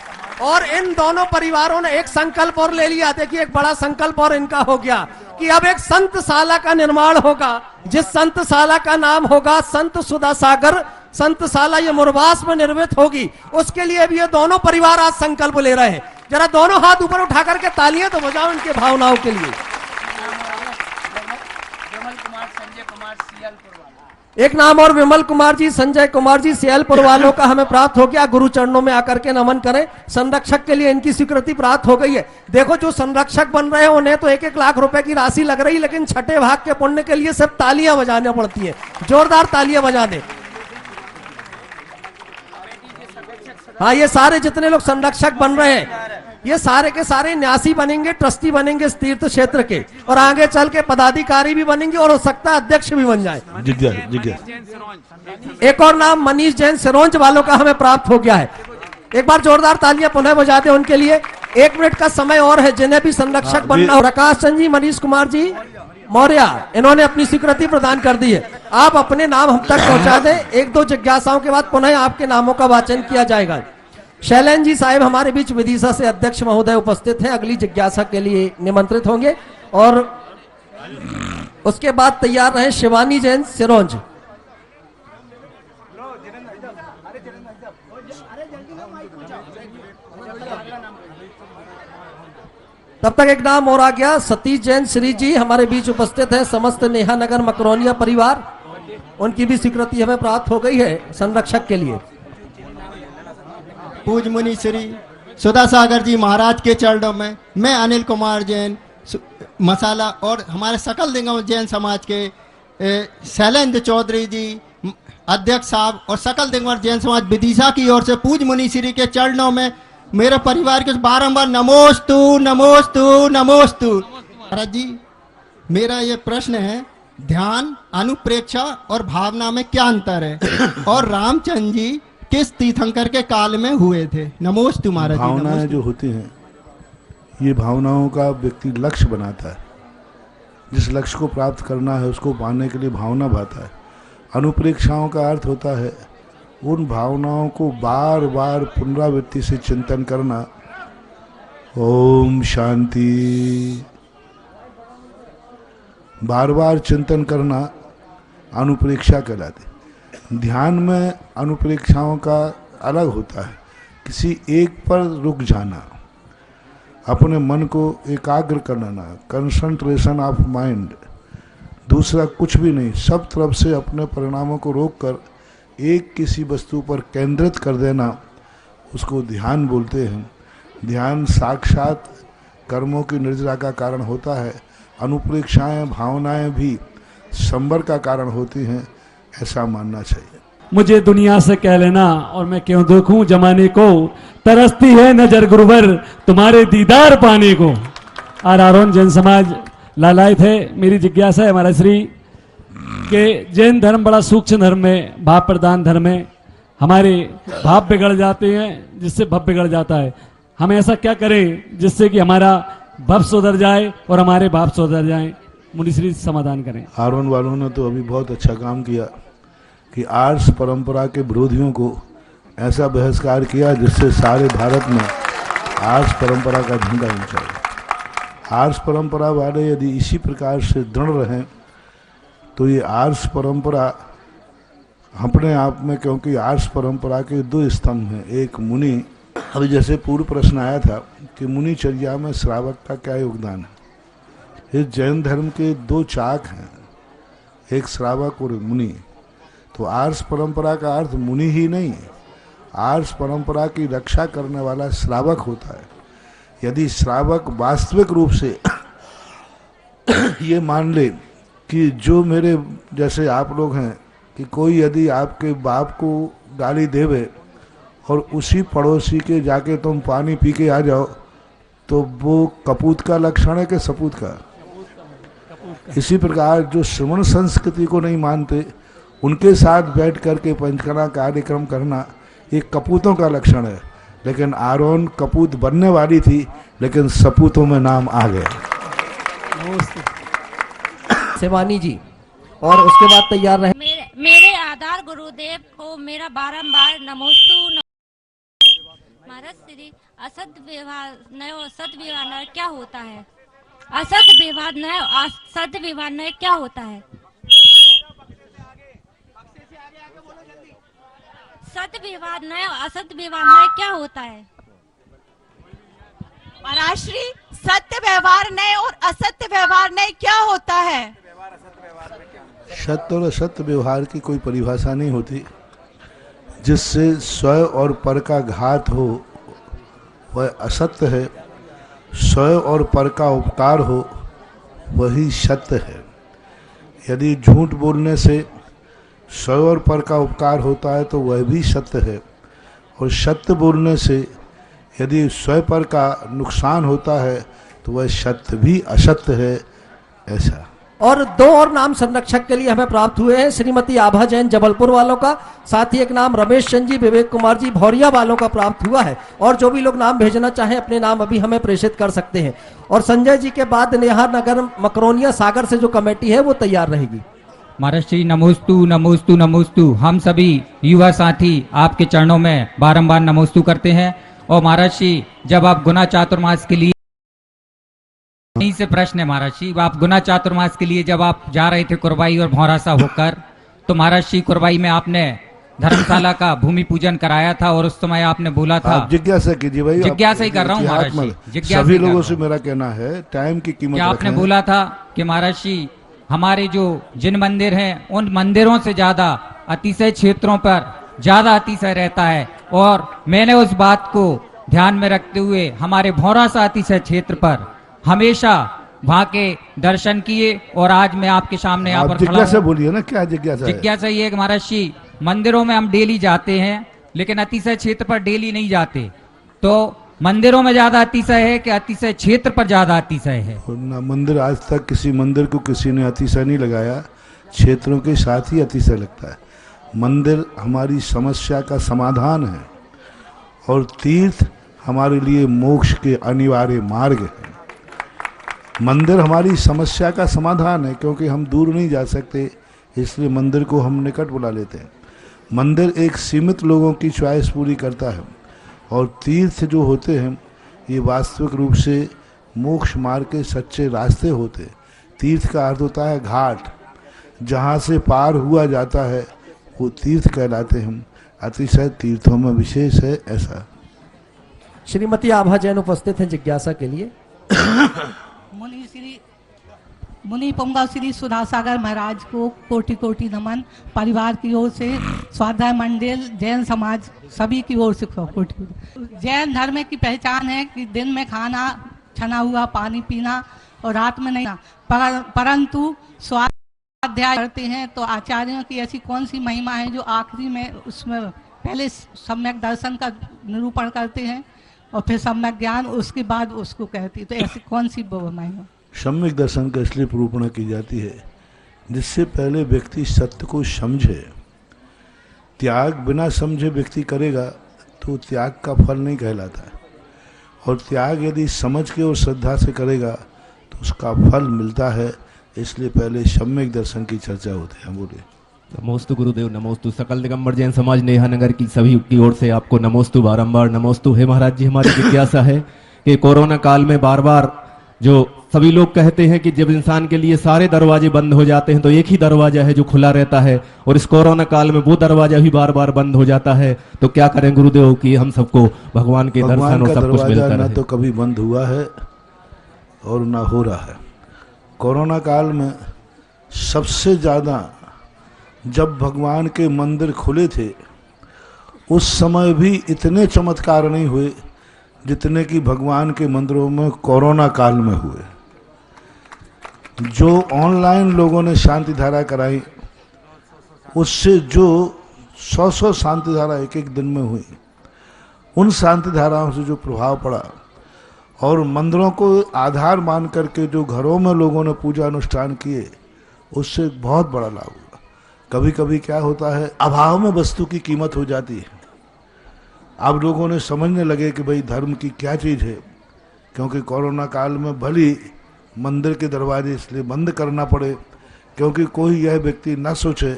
और इन दोनों परिवारों ने एक संकल्प और ले लिया। देखिए एक बड़ा संकल्प और इनका हो गया कि अब एक संतशाला का निर्माण होगा, जिस संतशाला का नाम होगा संत सुधा सागर संतशाला। ये मुरबास में निर्मित होगी, उसके लिए भी ये दोनों परिवार आज संकल्प ले रहे हैं। जरा दोनों हाथ ऊपर उठा करके तालियां तो बजाओ इनके भावनाओं के लिए। एक नाम और विमल कुमार जी, संजय कुमार जी, सियालपुर वालों का हमें प्राप्त हो गया। गुरु चरणों में आकर के नमन करें। संरक्षक के लिए इनकी स्वीकृति प्राप्त हो गई है। देखो जो संरक्षक बन रहे हैं उन्हें तो 1-1 लाख रुपए की राशि लग रही, लेकिन छठे भाग के पुण्य के लिए सब तालियां बजानी पड़ती है। जोरदार तालियां बजा दें। हाँ, ये सारे जितने लोग संरक्षक बन रहे हैं ये सारे के सारे न्यासी बनेंगे, ट्रस्टी बनेंगे इस तीर्थ क्षेत्र के, और आगे चल के पदाधिकारी भी बनेंगे, और हो सकता है अध्यक्ष भी बन जाए। एक और नाम मनीष जैन सिरोंज वालों का हमें प्राप्त हो गया है। एक बार जोरदार तालियां पुनः बजा दें उनके लिए। 1 मिनट का समय और है जिन्हें भी संरक्षक बनना हो। प्रकाश चंद जी, मनीष कुमार जी मौर्य, इन्होंने अपनी स्वीकृति प्रदान कर दी है। आप अपने नाम हम तक पहुंचा दें। 1-2 जिज्ञासाओं के बाद पुनः आपके नामों का वाचन किया जाएगा। शैलेन जी साहिब हमारे बीच विदिशा से अध्यक्ष महोदय उपस्थित हैं, अगली जिज्ञासा के लिए निमंत्रित होंगे। और उसके बाद तैयार रहे शिवानी जैन सिरोंज। तब तक एक नाम और आ गया, सतीश जैन श्री जी हमारे बीच उपस्थित है, समस्त नेहा नगर मकरोनिया परिवार, उनकी भी स्वीकृति हमें प्राप्त हो गई है संरक्षक के लिए। पूज्य मुनि श्री सुधा सागर जी महाराज के चरणों में मैं अनिल कुमार जैन मसाला और हमारे सकल दिगम जैन समाज के शैलेंद्र चौधरी जी अध्यक्ष साहब और सकल दिगंबर जैन समाज विदिशा की ओर से पूज्य मुनि श्री के चरणों में मेरे परिवार के बारंबार नमोस्तु नमोस्तु नमोस्तु। महाराज जी, मेरा ये प्रश्न है, ध्यान, अनुप्रेक्षा और भावना में क्या अंतर है और रामचंद्र जी किस तीर्थंकर के काल में हुए थे? नमोस्तु महाराज जी। भावनाएं जो होती हैं, ये भावनाओं का व्यक्ति लक्ष्य बनाता है, जिस लक्ष्य को प्राप्त करना है उसको पाने के लिए भावना भाता है। अनुप्रेक्षाओं का अर्थ होता है उन भावनाओं को बार बार पुनरावृत्ति से चिंतन करना। ओम शांति, बार बार चिंतन करना अनुप्रेक्षा कहलाती। ध्यान में अनुप्रेक्षाओं का अलग होता है, किसी एक पर रुक जाना, अपने मन को एकाग्र करना, कंसंट्रेशन ऑफ माइंड, दूसरा कुछ भी नहीं, सब तरफ से अपने परिणामों को रोककर एक किसी वस्तु पर केंद्रित कर देना, उसको ध्यान बोलते हैं। ध्यान साक्षात कर्मों की निर्जरा का कारण होता है। अनुप्रेक्षाएं, भावनाएं भी संबर का कारण होती हैं, ऐसा मानना चाहिए। मुझे दुनिया से कह लेना और मैं क्यों देखूं जमाने को, तरसती है नजर गुरुवर तुम्हारे दीदार पाने को। आरोन जैन समाज लालायत है। मेरी जिज्ञासा है महाराज श्री के जैन धर्म बड़ा सूक्ष्म धर्म है, भाव प्रधान धर्म है। हमारे भाव बिगड़ जाते हैं, जिससे भव बिगड़ जाता है। हम ऐसा क्या करें जिससे कि हमारा भव सुधर जाए और हमारे भाव सुधर जाए? मुनिश्री समाधान करें। आरोन वालों ने तो अभी बहुत अच्छा काम किया कि आर्ष परंपरा के विरोधियों को ऐसा बहिष्कार किया जिससे सारे भारत में आर्ष परंपरा का झंडा ऊंचा है। आर्ष परंपरा वाले यदि इसी प्रकार से दृढ़ रहें तो ये आर्ष परंपरा अपने आप में, क्योंकि आर्ष परंपरा के दो स्तंभ हैं, एक मुनि। अभी जैसे पूर्व प्रश्न आया था कि मुनिचर्या में श्रावक का क्या योगदान है। इस जैन धर्म के दो चाक हैं, एक श्रावक और मुनि। तो आर्ष परंपरा का अर्थ मुनि ही नहीं, आर्ष परंपरा की रक्षा करने वाला श्रावक होता है। यदि श्रावक वास्तविक रूप से ये मान ले कि जो मेरे जैसे आप लोग हैं कि कोई यदि आपके बाप को गाली देवे और उसी पड़ोसी के जाके तुम पानी पी के आ जाओ, तो वो कपूत का लक्षण है कि सपूत का? इसी प्रकार जो श्रवण संस्कृति को नहीं मानते, उनके साथ बैठ करके पंचकर्मा कार्यक्रम करना एक कपूतों का लक्षण है। लेकिन आरोन कपूत बनने वाली थी, लेकिन सपूतों में नाम आ गया। शिवानी जी, और उसके बाद तैयार रहे। मेरे आधार गुरुदेव को मेरा बारंबार नमोस्तु। महाराज श्री असत व्यवहार नय और सत व्यवहार नय क्या होता है? असत व्यवहार नय और सत व्यवहार नय क्या होता है? सत व्यवहार नय और असत व्यवहार नय क्या होता है? महाराज श्री सत्य व्यवहार नय और असत्य व्यवहार नय क्या होता है? सत्य और असत्य व्यवहार की कोई परिभाषा नहीं होती। जिससे स्व और पर का घात हो वह असत्य है, स्व और पर का उपकार हो वही सत्य है। यदि झूठ बोलने से स्व और पर का उपकार होता है तो वह भी सत्य है, और सत्य बोलने से यदि स्व पर का नुकसान होता है तो वह सत्य भी असत्य है। ऐसा। और दो और नाम संरक्षक के लिए हमें प्राप्त हुए हैं, श्रीमती आभा जैन जबलपुर वालों का, साथ ही एक नाम रमेश चंद जी विवेक कुमार जी भौरिया वालों का प्राप्त हुआ है। और जो भी लोग नाम भेजना चाहें अपने नाम अभी हमें प्रेषित कर सकते हैं। और संजय जी के बाद नेहा नगर मकरोनिया सागर से जो कमेटी है वो तैयार रहेगी। महाराज श्री नमोस्तु नमोस्तु नमोस्तु। हम सभी युवा साथी आपके चरणों में बारंबार नमोस्तु करते हैं। और महाराज श्री, जब आप गुना चातुर्मास के लिए से प्रश्न है महाराज जी। आप गुना चातुर्मास के लिए जब आप जा रहे थे कुरबाई और भौरासा होकर, तो महाराज जी कुरबाई में आपने धर्मशाला का भूमि पूजन कराया था और उस समय आपने बोला था, आप जिज्ञासा कीजिए भाई, जिज्ञासा ही कर रहा हूँ महाराज जी, जिज्ञासा सभी लोगों से मेरा कहना है टाइम की कीमत क्या आपने रखें। बोला था कि महाराज जी हमारे जो जिन मंदिर हैं उन मंदिरों से ज्यादा अतिशय क्षेत्रों पर ज्यादा अतिशय रहता है, और मैंने उस बात को ध्यान में रखते हुए हमारे भौरासा अतिशय क्षेत्र पर हमेशा वहां के दर्शन किए, और आज मैं आपके सामने यहाँ पर खड़ा जिज्ञासा हूं। बोलिए ना, क्या जिज्ञासा है? जिज्ञासा ये है कि महाराज जी मंदिरों में हम डेली जाते हैं, लेकिन अतिशय क्षेत्र पर डेली नहीं जाते, तो मंदिरों में ज्यादा अतिशय है कि अतिशय क्षेत्र पर ज्यादा अतिशय है? ना मंदिर, आज तक किसी मंदिर को किसी ने अतिशय नहीं लगाया, क्षेत्रों के साथ ही अतिशय लगता है। मंदिर हमारी समस्या का समाधान है और तीर्थ हमारे लिए मोक्ष के अनिवार्य मार्ग है। मंदिर हमारी समस्या का समाधान है, क्योंकि हम दूर नहीं जा सकते, इसलिए मंदिर को हम निकट बुला लेते हैं। मंदिर एक सीमित लोगों की च्वाइस पूरी करता है, और तीर्थ जो होते हैं ये वास्तविक रूप से मोक्ष मार्ग के सच्चे रास्ते होते हैं। तीर्थ का अर्थ होता है घाट, जहाँ से पार हुआ जाता है वो तीर्थ कहलाते हैं। अतिशय तीर्थों में विशेष है ऐसा। श्रीमती आभा जैन उपस्थित हैं जिज्ञासा के लिए। मुनि पुंगा श्री सुधासागर महाराज को कोटि कोटि नमन। परिवार की ओर से, स्वाध्याय मंडल, जैन समाज सभी की ओर से कोटि। जैन धर्म की पहचान है कि दिन में खाना, छना हुआ पानी पीना और रात में नहीं, परंतु स्वाध्याय करते हैं तो आचार्यों की ऐसी कौन सी महिमा है जो आखिरी में उसमें पहले सम्यक दर्शन का निरूपण करते हैं और फिर सम्यक ज्ञान उसके बाद उसको कहती, तो ऐसी कौन सी महिमा? सम्यक दर्शन का इसलिए निरूपण की जाती है जिससे पहले व्यक्ति सत्य को समझे। त्याग बिना समझे व्यक्ति करेगा तो त्याग का फल नहीं कहलाता है, और त्याग यदि समझ के और श्रद्धा से करेगा तो उसका फल मिलता है। इसलिए पहले सम्यक दर्शन की चर्चा होती है। बोलिए। नमोस्तु गुरुदेव, नमोस्तु सकल दिगंबर जैन समाज नेहानगर की सभी की ओर से आपको नमोस्तु, बारंबार नमोस्तु। हे महाराज जी, हमारी जिज्ञासा है कि कोरोना काल में बार बार जो सभी लोग कहते हैं कि जब इंसान के लिए सारे दरवाजे बंद हो जाते हैं तो एक ही दरवाजा है जो खुला रहता है, और इस कोरोना काल में वो दरवाजा भी बार बार बंद हो जाता है, तो क्या करें गुरुदेव कि हम सबको भगवान के दर्शन और सब कुछ मिलता रहे? ना तो कभी बंद हुआ है और ना हो रहा है। कोरोना काल में सबसे ज़्यादा जब भगवान के मंदिर खुले थे उस समय भी इतने चमत्कार नहीं हुए जितने कि भगवान के मंदिरों में कोरोना काल में हुए। जो ऑनलाइन लोगों ने शांति धारा कराई उससे जो 100 शांति धारा एक एक दिन में हुई, उन शांति धाराओं से जो प्रभाव पड़ा और मंदिरों को आधार मान करके जो घरों में लोगों ने पूजा अनुष्ठान किए, उससे बहुत बड़ा लाभ हुआ। कभी कभी क्या होता है, अभाव में वस्तु की कीमत हो जाती है। अब लोगों ने समझने लगे कि भाई धर्म की क्या चीज़ है, क्योंकि कोरोना काल में भली मंदिर के दरवाजे इसलिए बंद करना पड़े क्योंकि कोई यह व्यक्ति न सोचे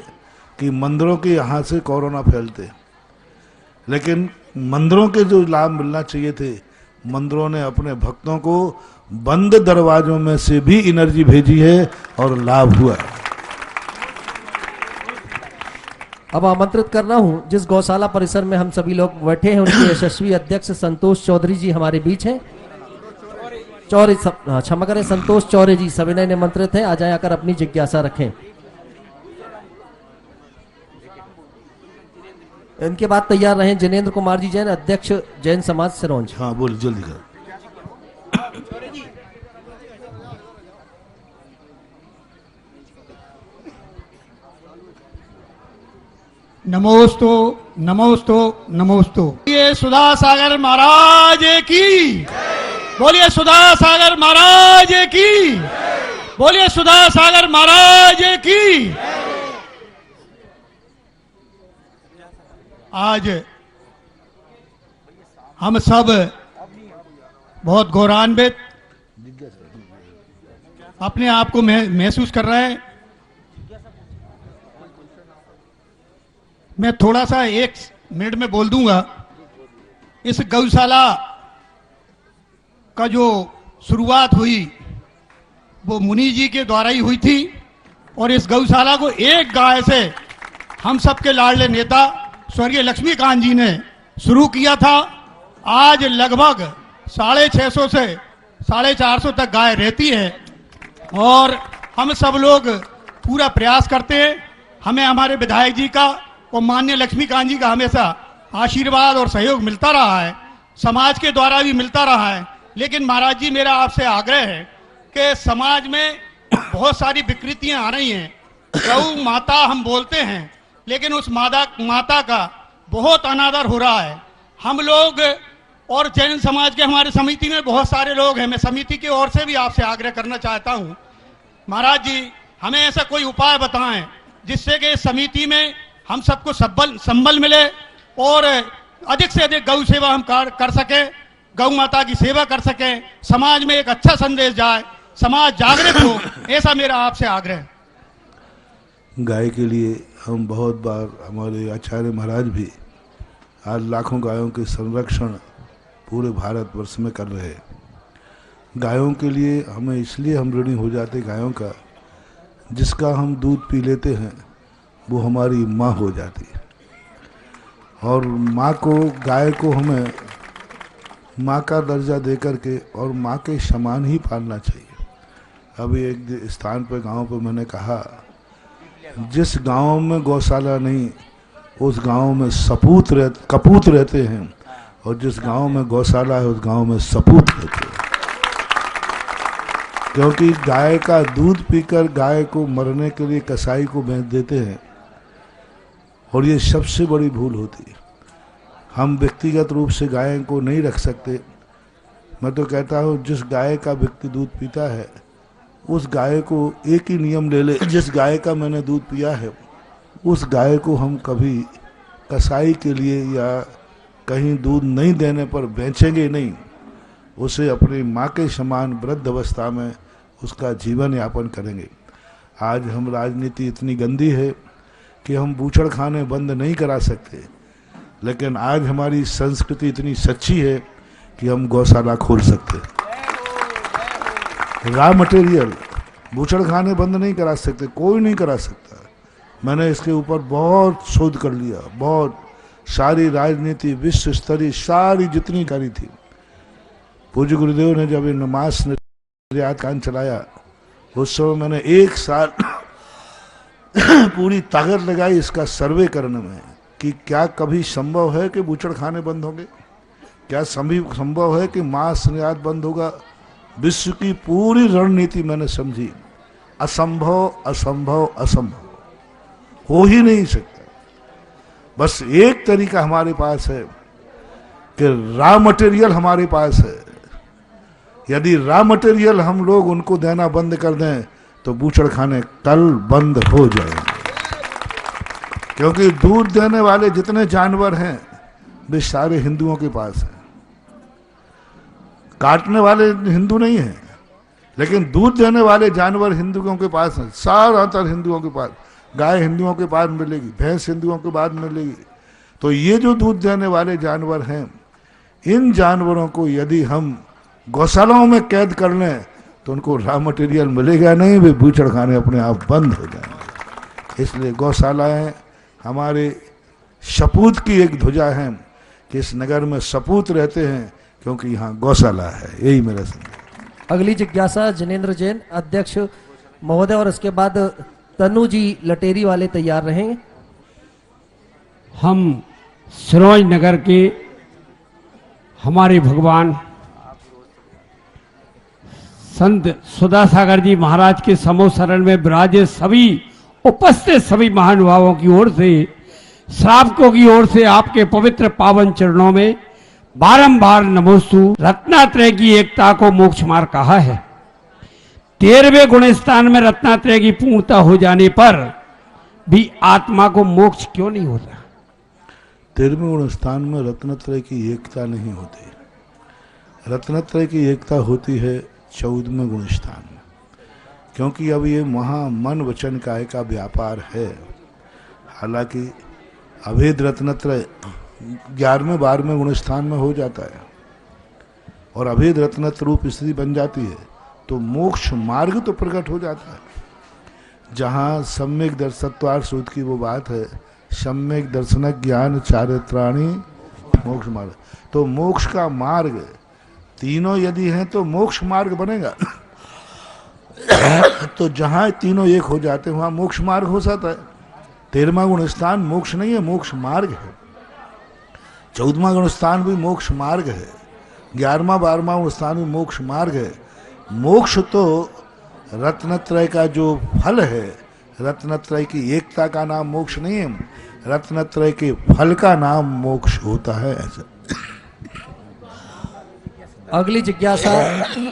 कि मंदिरों के यहाँ से कोरोना फैलते, लेकिन मंदिरों के जो लाभ मिलना चाहिए थे, मंदिरों ने अपने भक्तों को बंद दरवाजों में से भी एनर्जी भेजी है और लाभ हुआ। अब आमंत्रित कर रहा हूं जिस गौशाला परिसर में हम सभी लोग बैठे हैं उनके यशस्वी अध्यक्ष संतोष चौधरी जी हमारे बीच हैं। चौरे, क्षमा करें, संतोष चौरे जी सविनय निमंत्रित हैं, आ जाए आकर अपनी जिज्ञासा रखें। इनके बाद तैयार रहे जिनेंद्र कुमार जी जैन, अध्यक्ष जैन समाज सिरोंज। हाँ बोल जल्दी कर। नमोस्तु नमोस्तु नमोस्तु। ये सुधा सागर महाराज की बोलिए, सुधा सागर महाराज की बोलिए, सुधा सागर महाराज की। आज हम सब बहुत गौरवान्वित अपने आप को महसूस कर रहे हैं। मैं थोड़ा सा 1 मिनट में बोल दूंगा। इस गौशाला का जो शुरुआत हुई वो मुनि जी के द्वारा ही हुई थी। और इस गौशाला को एक गाय से हम सबके लाडले नेता स्वर्गीय लक्ष्मीकांत जी ने शुरू किया था। आज लगभग 650 से 450 तक गाय रहती है और हम सब लोग पूरा प्रयास करते हैं। हमें हमारे विधायक जी का और माननीय लक्ष्मीकांत जी का हमेशा आशीर्वाद और सहयोग मिलता रहा है, समाज के द्वारा भी मिलता रहा है। लेकिन महाराज जी, मेरा आपसे आग्रह है कि समाज में बहुत सारी विकृतियां आ रही हैं। गौ माता हम बोलते हैं, लेकिन उस माता का बहुत अनादर हो रहा है। हम लोग और जैन समाज के हमारे समिति में बहुत सारे लोग हैं। मैं समिति की ओर से भी आपसे आग्रह करना चाहता हूं, महाराज जी हमें ऐसा कोई उपाय बताएं जिससे कि समिति में हम सबको संबल मिले और अधिक से अधिक गौ सेवा हम कर सके, गौ माता की सेवा कर सके, समाज में एक अच्छा संदेश जाए, समाज जागृत हो, ऐसा मेरा आपसे आग्रह है। गाय के लिए हम बहुत बार, हमारे आचार्य महाराज भी आज लाखों गायों के संरक्षण पूरे भारतवर्ष में कर रहे हैं। गायों के लिए हमें इसलिए हम ऋणी हो जाते गायों का, जिसका हम दूध पी लेते हैं वो हमारी माँ हो जाती है। और माँ को, गाय को हमें माँ का दर्जा दे करके और माँ के समान ही पालना चाहिए। अभी एक स्थान पर, गांव पर मैंने कहा, जिस गांव में गौशाला नहीं उस गांव में कपूत रहते हैं, और जिस गांव में गौशाला है उस गांव में सपूत रहते हैं। क्योंकि गाय का दूध पीकर गाय को मरने के लिए कसाई को बेच देते हैं, और ये सबसे बड़ी भूल होती है। हम व्यक्तिगत रूप से गाय को नहीं रख सकते। मैं तो कहता हूँ जिस गाय का व्यक्ति दूध पीता है उस गाय को एक ही नियम ले ले, जिस गाय का मैंने दूध पिया है उस गाय को हम कभी कसाई के लिए या कहीं दूध नहीं देने पर बेचेंगे नहीं, उसे अपनी माँ के समान वृद्ध अवस्था में उसका जीवन यापन करेंगे। आज हम राजनीति इतनी गंदी है कि हम बूचड़ खाने बंद नहीं करा सकते, लेकिन आज हमारी संस्कृति इतनी सच्ची है कि हम गौशाला खोल सकते। रॉ मटेरियल, बूचड़ खाने बंद नहीं करा सकते, कोई नहीं करा सकता। मैंने इसके ऊपर बहुत शोध कर लिया, बहुत सारी राजनीति विश्व स्तरीय सारी जितनी करी थी। पूज्य गुरुदेव ने जब ये नमाज निर्यात कान चलाया उस समय मैंने 1 साल पूरी ताकत लगाई इसका सर्वे करने में कि क्या कभी संभव है कि बूचड़ खाने बंद होंगे, क्या संभव है कि मांस निर्यात बंद होगा। विश्व की पूरी रणनीति मैंने समझी, असंभव असंभव असंभव, हो ही नहीं सकता। बस एक तरीका हमारे पास है कि रॉ मटेरियल हमारे पास है। यदि रॉ मटेरियल हम लोग उनको देना बंद कर दें तो बूचड़ खाने कल बंद हो जाएंगे। क्योंकि दूध देने वाले जितने जानवर हैं वे सारे हिंदुओं के पास हैं। काटने वाले हिंदू नहीं हैं, लेकिन दूध देने वाले जानवर हिंदुओं के पास हैं। ज्यादातर हिंदुओं के पास, गाय हिंदुओं के पास मिलेगी, भैंस हिंदुओं के पास मिलेगी। तो ये जो दूध देने वाले जानवर हैं, इन जानवरों को यदि हम गौशालाओं में कैद कर लें तो उनको रॉ मटेरियल मिलेगा नहीं, वे बूचड़ खाने अपने आप बंद हो जाएंगे। इसलिए गौशालाएं हमारे सपूत की एक ध्वजा है कि इस नगर में सपूत रहते हैं क्योंकि यहाँ गौशाला है। यही मेरा संदेश। अगली जिज्ञासा जिनेंद्र जैन अध्यक्ष महोदय, और उसके बाद तनु जी लटेरी वाले तैयार रहेंगे। हम सिरोंज नगर के हमारे भगवान संत सुधा सागर जी महाराज के समूह शरण में विराजे सभी उपस्थित सभी महानुभावों की ओर से, श्रावकों की ओर से आपके पवित्र पावन चरणों में बारंबार नमोस्तु। रत्नात्रय की एकता को मोक्ष मार्ग कहा है। 13वें गुण स्थान में रत्नात्रय की पूर्णता हो जाने पर भी आत्मा को मोक्ष क्यों नहीं होता? 13वें गुण स्थान में रत्नत्रय की एकता नहीं होती। रत्नत्रय की एकता होती है 14वें गुण स्थान में, क्योंकि अब ये मन वचन काय का व्यापार है। हालांकि अभेद रत्नत्रय 11वें 12वें गुण स्थान में हो जाता है और अभेद रत्नत्र रूप स्थिति बन जाती है, तो मोक्ष मार्ग तो प्रकट हो जाता है। जहाँ सम्यक दर्शत्वार सूत्र की वो बात है, सम्यक दर्शन ज्ञान चारित्राणी मोक्ष मार्ग, तो मोक्ष का मार्ग तीनों यदि हैं तो मोक्ष मार्ग बनेगा। तो जहाँ तीनों एक हो जाते हैं वहाँ मोक्ष मार्ग हो जाता है। 13वां गुण स्थान मोक्ष नहीं है, मोक्ष मार्ग है। 14वां गुण स्थान भी मोक्ष मार्ग है। 11वां 12वां गुण स्थान भी मोक्ष मार्ग है। मोक्ष तो रत्नत्रय का जो फल है, रत्नत्रय की एकता का नाम मोक्ष नहीं है, रत्नत्रय के फल का नाम मोक्ष होता है। ऐसा अगली जिज्ञासा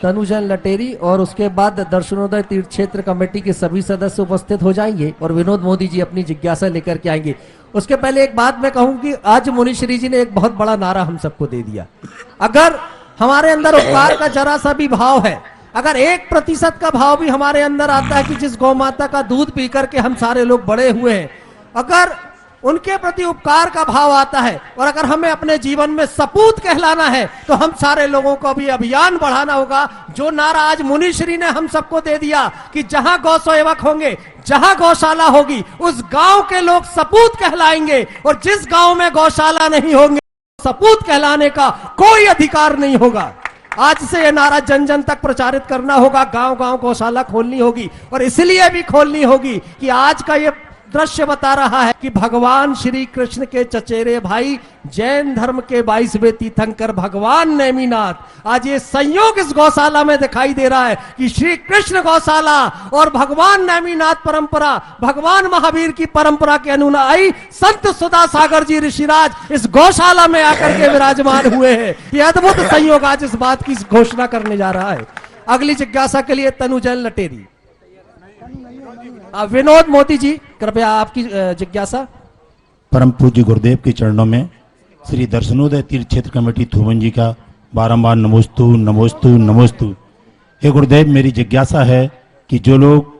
तनुजन लटेरी और उसके बाद दर्शनोदय तीर्थ क्षेत्र कमेटी के सभी सदस्य उपस्थित हो जाएंगे और विनोद मोदी जी अपनी जिज्ञासा लेकर के आएंगे। उसके पहले एक बात मैं कहूं कि आज मुनिश्री जी ने एक बहुत बड़ा नारा हम सबको दे दिया। अगर हमारे अंदर उपकार का जरा सा भी भाव है, अगर 1% का भाव भी हमारे अंदर आता है कि जिस गौ माता का दूध पी करके हम सारे लोग बड़े हुए हैं, अगर उनके प्रति उपकार का भाव आता है और अगर हमें अपने जीवन में सपूत कहलाना है तो हम सारे लोगों को भी अभियान बढ़ाना होगा। जो नारा आज मुनिश्री ने हम सबको दे दिया कि जहां गौ सेवक होंगे, जहां गौशाला होगी, उस गांव के लोग सपूत कहलाएंगे और जिस गांव में गौशाला नहीं होंगे सपूत कहलाने का कोई अधिकार नहीं होगा। आज से ये नारा जन जन तक प्रचारित करना होगा। गांव गांव गौशाला खोलनी होगी और इसलिए भी खोलनी होगी कि आज का ये दृश्य बता रहा है कि भगवान श्री कृष्ण के चचेरे भाई जैन धर्म के 22वें तीर्थंकर भगवान नेमिनाथ, आज ये संयोग इस गौशाला में दिखाई दे रहा है कि श्री कृष्ण गौशाला और भगवान नेमिनाथ परंपरा, भगवान महावीर की परंपरा के अनुयायी संत सुधा सागर जी ऋषिराज इस गौशाला में आकर के विराजमान हुए हैं। ये अद्भुत संयोग आज इस बात की घोषणा करने जा रहा है। अगली जिज्ञासा के लिए तनुजन लटेरी। विनोद मोदी जी कृपया आपकी जिज्ञासा। परम पूज्य गुरुदेव के चरणों में श्री दर्शनोदय तीर्थ क्षेत्र कमेटी थुवन जी का बारंबार नमोस्तु नमोस्तु नमोस्तु। हे गुरुदेव, मेरी जिज्ञासा है कि जो लोग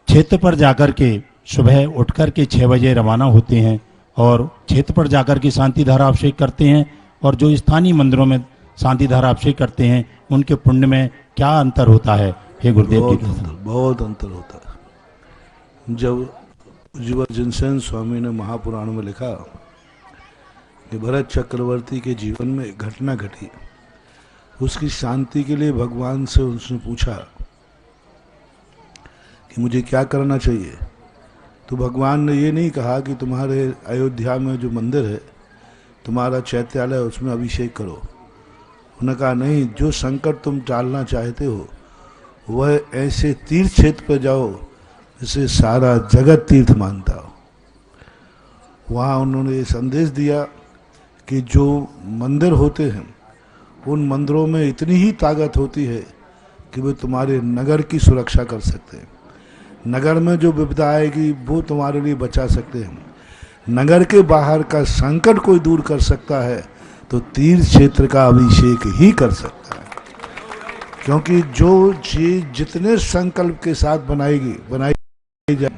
क्षेत्र पर जाकर के सुबह उठकर के 6 बजे रवाना होते हैं और क्षेत्र पर जाकर के शांति धारा अभिषेक करते हैं और जो स्थानीय मंदिरों में शांति धारा अभिषेक करते हैं, उनके पुण्य में क्या अंतर होता है? हे गुरुदेव, बहुत अंतर होता है। जब जीवनसेन स्वामी ने महापुराण में लिखा कि भरत चक्रवर्ती के जीवन में एक घटना घटी, उसकी शांति के लिए भगवान से उसने पूछा कि मुझे क्या करना चाहिए, तो भगवान ने ये नहीं कहा कि तुम्हारे अयोध्या में जो मंदिर है, तुम्हारा चैत्यालय, उसमें अभिषेक करो। उन्होंने कहा नहीं, जो संकट तुम टालना चाहते हो वह ऐसे तीर्थ क्षेत्र पर जाओ जिसे सारा जगत तीर्थ मानता हो। वहाँ उन्होंने ये संदेश दिया कि जो मंदिर होते हैं उन मंदिरों में इतनी ही ताकत होती है कि वे तुम्हारे नगर की सुरक्षा कर सकते हैं। नगर में जो विपदा आएगी वो तुम्हारे लिए बचा सकते हैं। नगर के बाहर का संकट कोई दूर कर सकता है तो तीर्थ क्षेत्र का अभिषेक ही कर सकता है, क्योंकि जो चीज जितने संकल्प के साथ बनाई जाए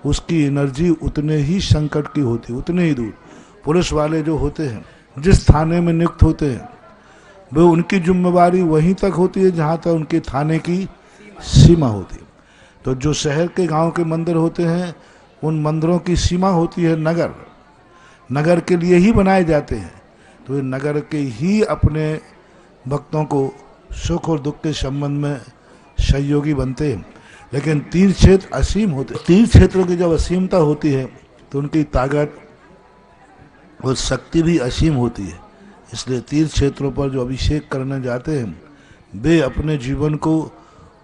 उसकी एनर्जी उतने ही संकट की होती है, उतने ही दूर। पुलिस वाले जो होते हैं, जिस थाने में नियुक्त होते हैं, वे उनकी जिम्मेवारी वहीं तक होती है जहाँ तक उनके थाने की सीमा होती है। तो जो शहर के गांव के मंदिर होते हैं, उन मंदिरों की सीमा होती है नगर, नगर के लिए ही बनाए जाते हैं। तो ये नगर के ही अपने भक्तों को सुख और दुख के संबंध में सहयोगी बनते हैं। लेकिन तीर्थ क्षेत्र असीम होते, तीर्थ क्षेत्रों की जब असीमता होती है तो उनकी ताकत और शक्ति भी असीम होती है। इसलिए तीर्थ क्षेत्रों पर जो अभिषेक करने जाते हैं, वे अपने जीवन को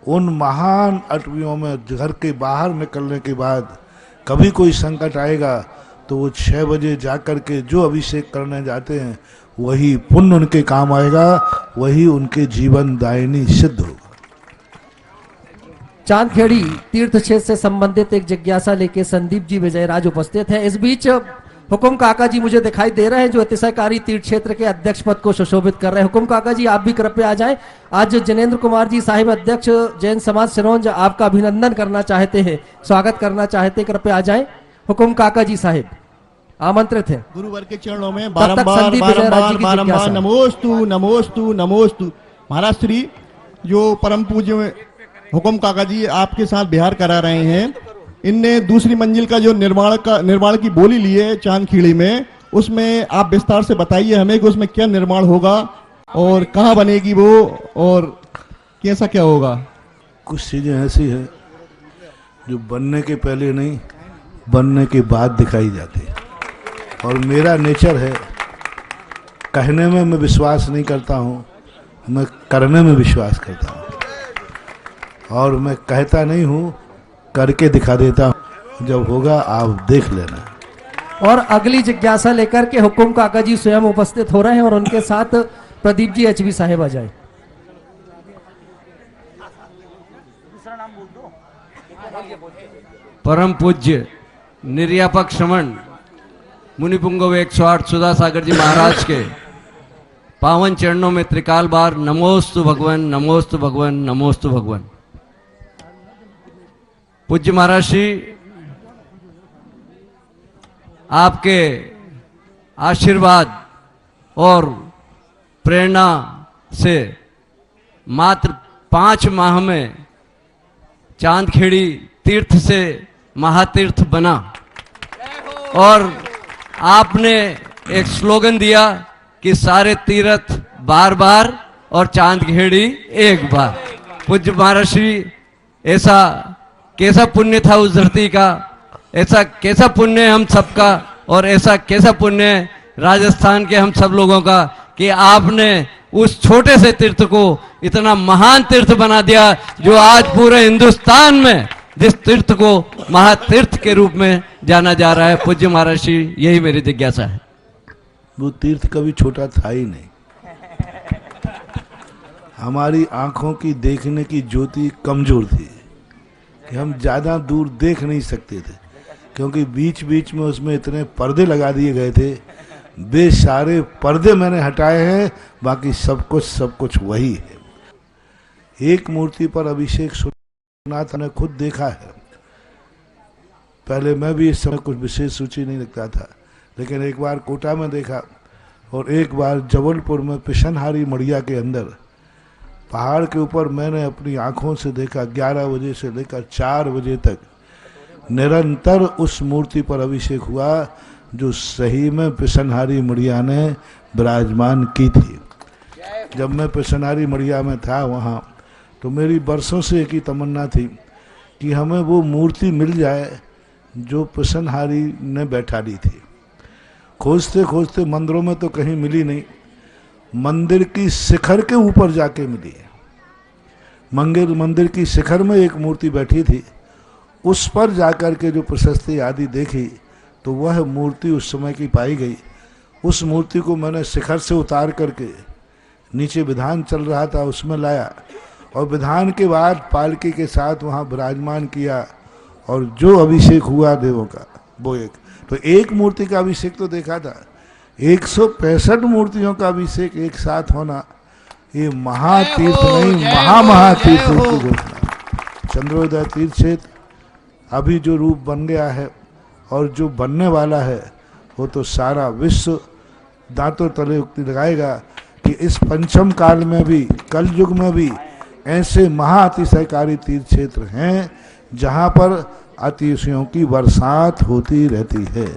उन महान अटवियों में घर के बाहर निकलने के बाद कभी कोई संकट आएगा तो वो 6 बजे जाकर के जो अभिषेक करने जाते हैं वही पुण्य उनके काम आएगा, वही उनके जीवन दायिनी सिद्ध होगा। चांदखेड़ी तीर्थ क्षेत्र से संबंधित एक जिज्ञासा लेके संदीप जी विजयराज उपस्थित हैं। इस बीच हुकुम काका जी मुझे दिखाई दे रहे हैं जो अतिशयकारी तीर्थ क्षेत्र के अध्यक्ष पद को सुशोभित कर रहे हैं। हुकुम काका जी आप भी कृपया आ जाएं। आज जिनेंद्र कुमार जी साहिब अध्यक्ष जैन समाज सिरोंज आपका अभिनंदन करना चाहते हैं, स्वागत करना चाहते हैं, कृपया आ जाएं। हुकुम काका जी साहिब आमंत्रित है। गुरुवर के चरणों में बारंबार नमोस्तु नमोस्तु नमोस्तु। महाराज श्री जो परम पूज्य हुकुम काका जी आपके साथ बिहार करा रहे हैं, इनने दूसरी मंजिल का जो निर्माण की बोली ली है चांदखेड़ी में, उसमें आप विस्तार से बताइए हमें कि उसमें क्या निर्माण होगा और कहाँ बनेगी वो और कैसा क्या होगा। कुछ चीज़ें ऐसी है जो बनने के पहले नहीं, बनने के बाद दिखाई जाती है। और मेरा नेचर है, कहने में मैं विश्वास नहीं करता हूँ, मैं करने में विश्वास करता हूँ। और मैं कहता नहीं हूँ, करके दिखा देता हूँ। जब होगा आप देख लेना। और अगली जिज्ञासा लेकर के हुकुम काका जी स्वयं उपस्थित हो रहे हैं और उनके साथ प्रदीप जी एचबी साहेब आ जाए। परम पूज्य निर्यापक श्रवण मुनिपुंगव 108 सुधा सागर जी महाराज के पावन चरणों में त्रिकाल बार नमोस्तु भगवान, नमोस्तु भगवान, नमोस्तु भगवान। पूज्य महाराज श्री, आपके आशीर्वाद और प्रेरणा से मात्र 5 माह में चांदखेड़ी तीर्थ से महातीर्थ बना। और आपने एक स्लोगन दिया कि सारे तीर्थ बार बार और चांदखेड़ी एक बार। पूज्य महाराज श्री, ऐसा कैसा पुण्य था उस धरती का, ऐसा कैसा पुण्य है हम सबका, और ऐसा कैसा पुण्य है राजस्थान के हम सब लोगों का कि आपने उस छोटे से तीर्थ को इतना महान तीर्थ बना दिया, जो आज पूरे हिंदुस्तान में जिस तीर्थ को महातीर्थ के रूप में जाना जा रहा है। पूज्य महाराज श्री, यही मेरी जिज्ञासा है। वो तीर्थ कभी छोटा था ही नहीं। हमारी आंखों की देखने की ज्योति कमजोर थी कि हम ज्यादा दूर देख नहीं सकते थे, क्योंकि बीच बीच में उसमें इतने पर्दे लगा दिए गए थे। वे सारे पर्दे मैंने हटाए हैं, बाकी सब कुछ वही है। एक मूर्ति पर अभिषेक सुना था, खुद देखा है। पहले मैं भी इस समय कुछ विशेष रुचि नहीं रखता था, लेकिन एक बार कोटा में देखा और एक बार जबलपुर में पिशनहारी मड़िया के अंदर पहाड़ के ऊपर मैंने अपनी आंखों से देखा। 11 बजे से लेकर 4 बजे तक निरंतर उस मूर्ति पर अभिषेक हुआ, जो सही में पिशनहारी मड़िया ने विराजमान की थी। जब मैं पिशनहारी मड़िया में था वहाँ, तो मेरी बरसों से एक ही तमन्ना थी कि हमें वो मूर्ति मिल जाए जो पिशनहारी ने बैठा दी थी। खोजते खोजते मंदिरों में तो कहीं मिली नहीं, मंदिर की शिखर के ऊपर जाके मिली। मंदिर की शिखर में एक मूर्ति बैठी थी, उस पर जाकर के जो प्रशस्ति आदि देखी तो वह मूर्ति उस समय की पाई गई। उस मूर्ति को मैंने शिखर से उतार करके नीचे विधान चल रहा था उसमें लाया, और विधान के बाद पालकी के साथ वहाँ विराजमान किया, और जो अभिषेक हुआ देवों का वो एक मूर्ति का अभिषेक तो देखा था। 165 मूर्तियों का अभिषेक एक साथ होना, ये महातीर्थ नहीं, महातीर्थ की घोषणा। चंद्रोदय तीर्थ क्षेत्र अभी जो रूप बन गया है और जो बनने वाला है, वो तो सारा विश्व दांतों तले उक्ति लगाएगा कि इस पंचम काल में भी, कल युग में भी ऐसे महाअतिशयकारी तीर्थ क्षेत्र हैं जहाँ पर अतिशयों की बरसात होती रहती है।